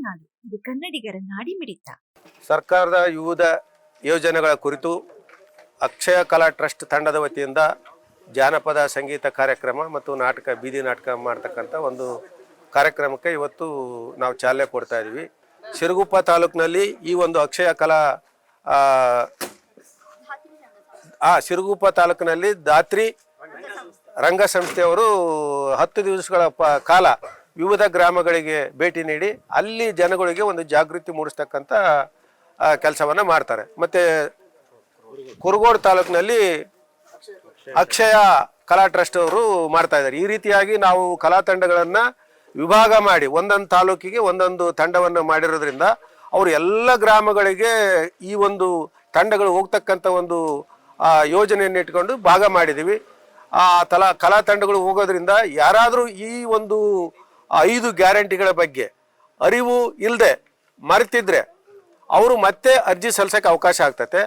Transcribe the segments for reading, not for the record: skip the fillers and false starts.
ನಾಡು, ಇದು ಕನ್ನಡಿಗರ ನಾಡಿಮಿಡಿತ. ಸರ್ಕಾರದ ವಿವಿಧ ಯೋಜನೆಗಳ ಕುರಿತು ಅಕ್ಷಯ ಕಲಾ ಟ್ರಸ್ಟ್ ತಂಡದ ವತಿಯಿಂದ ಜಾನಪದ ಸಂಗೀತ ಕಾರ್ಯಕ್ರಮ ಮತ್ತು ನಾಟಕ, ಬೀದಿ ನಾಟಕ ಮಾಡ್ತಕ್ಕಂಥ ಒಂದು ಕಾರ್ಯಕ್ರಮಕ್ಕೆ ಇವತ್ತು ನಾವು ಚಾಲನೆ ಕೊಡ್ತಾ ಇದ್ದೀವಿ. ಸಿರುಗುಪ್ಪ ತಾಲೂಕಿನಲ್ಲಿ ಈ ಒಂದು ಅಕ್ಷಯ ಕಲಾ ಸಿರುಗುಪ್ಪ ತಾಲೂಕಿನಲ್ಲಿ ದಾತ್ರಿ ರಂಗ ಸಂಸ್ಥೆಯವರು 10 ದಿವಸಗಳ ಕಾಲ ವಿವಿಧ ಗ್ರಾಮಗಳಿಗೆ ಭೇಟಿ ನೀಡಿ ಅಲ್ಲಿ ಜನಗಳಿಗೆ ಒಂದು ಜಾಗೃತಿ ಮೂಡಿಸ್ತಕ್ಕಂಥ ಕೆಲಸವನ್ನು ಮಾಡ್ತಾರೆ. ಮತ್ತು ಕುರುಗೋಡು ತಾಲೂಕಿನಲ್ಲಿ ಅಕ್ಷಯ ಕಲಾ ಟ್ರಸ್ಟ್ ಅವರು ಮಾಡ್ತಾ ಇದ್ದಾರೆ. ಈ ರೀತಿಯಾಗಿ ನಾವು ಕಲಾ ತಂಡಗಳನ್ನು ವಿಭಾಗ ಮಾಡಿ ಒಂದೊಂದು ತಾಲೂಕಿಗೆ ಒಂದೊಂದು ತಂಡವನ್ನು ಮಾಡಿರೋದ್ರಿಂದ ಅವರು ಎಲ್ಲ ಗ್ರಾಮಗಳಿಗೆ ಈ ಒಂದು ತಂಡಗಳು ಹೋಗ್ತಕ್ಕಂಥ ಒಂದು ಯೋಜನೆಯನ್ನು ಇಟ್ಕೊಂಡು ಭಾಗ ಮಾಡಿದ್ದೀವಿ. ಕಲಾ ತಂಡಗಳು ಹೋಗೋದ್ರಿಂದ ಯಾರಾದರೂ ಈ ಒಂದು 5 ಗ್ಯಾರಂಟಿಗಳ ಬಗ್ಗೆ ಅರಿವು ಇಲ್ಲದೆ ಮರೆತಿದ್ರೆ ಅವರು ಮತ್ತೆ ಅರ್ಜಿ ಸಲ್ಲಿಸೋಕ್ಕೆ ಅವಕಾಶ ಆಗ್ತದೆ.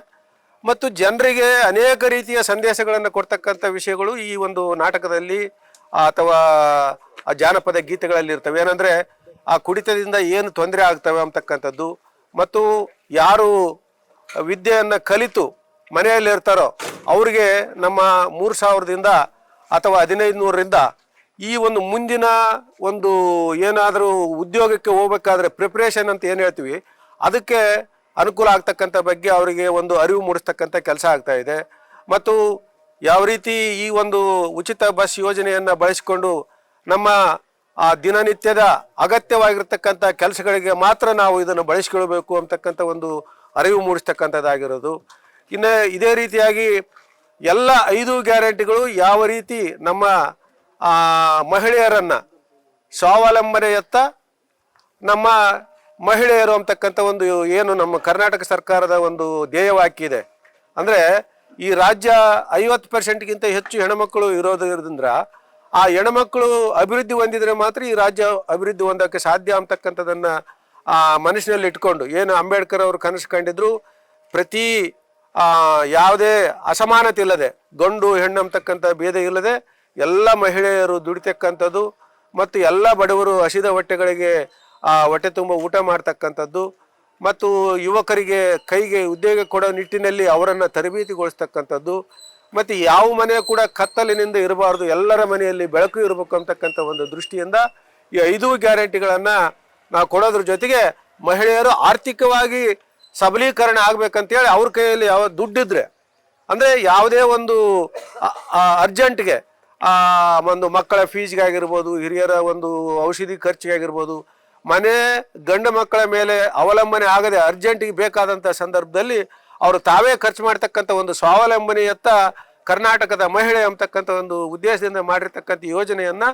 ಮತ್ತು ಜನರಿಗೆ ಅನೇಕ ರೀತಿಯ ಸಂದೇಶಗಳನ್ನು ಕೊಡ್ತಕ್ಕಂಥ ವಿಷಯಗಳು ಈ ಒಂದು ನಾಟಕದಲ್ಲಿ ಅಥವಾ ಜಾನಪದ ಗೀತೆಗಳಲ್ಲಿ ಇರ್ತವೆ. ಏನಂದರೆ ಆ ಕುಡಿತದಿಂದ ಏನು ತೊಂದರೆ ಆಗ್ತವೆ ಅಂತಕ್ಕಂಥದ್ದು, ಮತ್ತು ಯಾರು ವಿದ್ಯೆಯನ್ನು ಕಲಿತು ಮನೆಯಲ್ಲಿ ಇರ್ತಾರೋ ಅವ್ರಿಗೆ ನಮ್ಮ 3000ದಿಂದ ಅಥವಾ 1500ರಿಂದ ಈ ಒಂದು ಮುಂದಿನ ಒಂದು ಏನಾದರೂ ಉದ್ಯೋಗಕ್ಕೆ ಹೋಗ್ಬೇಕಾದ್ರೆ ಪ್ರಿಪ್ರೇಷನ್ ಅಂತ ಏನು ಹೇಳ್ತೀವಿ ಅದಕ್ಕೆ ಅನುಕೂಲ ಆಗ್ತಕ್ಕಂಥ ಬಗ್ಗೆ ಅವರಿಗೆ ಒಂದು ಅರಿವು ಮೂಡಿಸ್ತಕ್ಕಂಥ ಕೆಲಸ ಆಗ್ತಾ ಇದೆ. ಮತ್ತು ಯಾವ ರೀತಿ ಈ ಒಂದು ಉಚಿತ ಬಸ್ ಯೋಜನೆಯನ್ನು ಬಳಸಿಕೊಂಡು ನಮ್ಮ ದಿನನಿತ್ಯದ ಅಗತ್ಯವಾಗಿರ್ತಕ್ಕಂಥ ಕೆಲಸಗಳಿಗೆ ಮಾತ್ರ ನಾವು ಇದನ್ನು ಬಳಸಿಕೊಳ್ಬೇಕು ಅಂತಕ್ಕಂಥ ಒಂದು ಅರಿವು ಮೂಡಿಸ್ತಕ್ಕಂಥದ್ದಾಗಿರೋದು. ಇನ್ನು ಇದೇ ರೀತಿಯಾಗಿ ಎಲ್ಲ 5 ಗ್ಯಾರಂಟಿಗಳು ಯಾವ ರೀತಿ ನಮ್ಮ ಮಹಿಳೆಯರನ್ನು ಸ್ವಾವಲಂಬನೆಯತ್ತ ನಮ್ಮ ಮಹಿಳೆಯರು ಅಂತಕ್ಕಂಥ ಒಂದು ಏನು ನಮ್ಮ ಕರ್ನಾಟಕ ಸರ್ಕಾರದ ಒಂದು ಧ್ಯೇಯವಾಕ್ಯ ಇದೆ. ಅಂದರೆ ಈ ರಾಜ್ಯ 50%ಗಿಂತ ಹೆಚ್ಚು ಹೆಣ್ಮಕ್ಳು ಇರೋದ್ರಿಂದ ಆ ಹೆಣ್ಮಕ್ಳು ಅಭಿವೃದ್ಧಿ ಹೊಂದಿದರೆ ಮಾತ್ರ ಈ ರಾಜ್ಯ ಅಭಿವೃದ್ಧಿ ಹೊಂದೋಕ್ಕೆ ಸಾಧ್ಯ ಅಂತಕ್ಕಂಥದ್ದನ್ನು ಮನಸ್ಸಿನಲ್ಲಿ ಇಟ್ಕೊಂಡು ಏನು ಅಂಬೇಡ್ಕರ್ ಅವರು ಕನಸು ಕಂಡಿದ್ರು, ಪ್ರತಿ ಯಾವುದೇ ಅಸಮಾನತೆ ಇಲ್ಲದೆ ಗಂಡು ಹೆಣ್ಣು ಅಂತಕ್ಕಂಥ ಭೇದ ಇಲ್ಲದೆ ಎಲ್ಲ ಮಹಿಳೆಯರು ದುಡಿತಕ್ಕಂಥದ್ದು ಮತ್ತು ಎಲ್ಲ ಬಡವರು ಹಸಿದ ಹೊಟ್ಟೆಗಳಿಗೆ ಹೊಟ್ಟೆ ತುಂಬ ಊಟ ಮಾಡ್ತಕ್ಕಂಥದ್ದು, ಮತ್ತು ಯುವಕರಿಗೆ ಕೈಗೆ ಉದ್ಯೋಗ ಕೊಡೋ ನಿಟ್ಟಿನಲ್ಲಿ ಅವರನ್ನು ತರಬೇತಿಗೊಳಿಸ್ತಕ್ಕಂಥದ್ದು, ಮತ್ತು ಯಾವ ಮನೆ ಕೂಡ ಕತ್ತಲಿನಿಂದ ಇರಬಾರ್ದು, ಎಲ್ಲರ ಮನೆಯಲ್ಲಿ ಬೆಳಕು ಇರಬೇಕು ಅಂತಕ್ಕಂಥ ಒಂದು ದೃಷ್ಟಿಯಿಂದ ಈ 5 ಗ್ಯಾರಂಟಿಗಳನ್ನು ನಾವು ಕೊಡೋದ್ರ ಜೊತೆಗೆ ಮಹಿಳೆಯರು ಆರ್ಥಿಕವಾಗಿ ಸಬಲೀಕರಣ ಆಗ್ಬೇಕಂತೇಳಿ ಅವ್ರ ಕೈಯಲ್ಲಿ ಯಾವ ದುಡ್ಡಿದ್ರೆ, ಅಂದರೆ ಯಾವುದೇ ಒಂದು ಅರ್ಜೆಂಟ್ಗೆ ಒಂದು ಮಕ್ಕಳ ಫೀಸ್ಗಾಗಿರ್ಬೋದು, ಹಿರಿಯರ ಒಂದು ಔಷಧಿ ಖರ್ಚಿಗಾಗಿರ್ಬೋದು, ಮನೆ ಗಂಡು ಮಕ್ಕಳ ಮೇಲೆ ಅವಲಂಬನೆ ಆಗದೆ ಅರ್ಜೆಂಟಿಗೆ ಬೇಕಾದಂಥ ಸಂದರ್ಭದಲ್ಲಿ ಅವರು ತಾವೇ ಖರ್ಚು ಮಾಡ್ತಕ್ಕಂಥ ಒಂದು ಸ್ವಾವಲಂಬನೆಯತ್ತ ಕರ್ನಾಟಕದ ಮಹಿಳೆ ಅಂತಕ್ಕಂಥ ಒಂದು ಉದ್ದೇಶದಿಂದ ಮಾಡಿರ್ತಕ್ಕಂಥ ಯೋಜನೆಯನ್ನು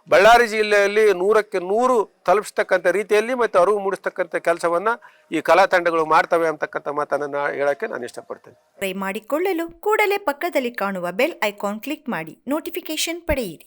ಬಳ್ಳಾರಿ ಜಿಲ್ಲೆಯಲ್ಲಿ 100ಕ್ಕೆ 100 ತಲುಪಿಸ್ತಕ್ಕಂಥ ರೀತಿಯಲ್ಲಿ ಮತ್ತು ಅರಿವು ಮೂಡಿಸ್ತಕ್ಕಂಥ ಕೆಲಸವನ್ನು ಈ ಕಲಾ ತಂಡಗಳು ಮಾಡ್ತವೆ ಅಂತಕ್ಕಂಥ ಮಾತನ್ನು ಹೇಳೋಕ್ಕೆ ನಾನು ಇಷ್ಟಪಡ್ತೇನೆ. ಟ್ರೈ ಮಾಡಿಕೊಳ್ಳಲು ಕೂಡಲೇ ಪಕ್ಕದಲ್ಲಿ ಕಾಣುವ ಬೆಲ್ ಐಕಾನ್ ಕ್ಲಿಕ್ ಮಾಡಿ ನೋಟಿಫಿಕೇಶನ್ ಪಡೆಯಿರಿ.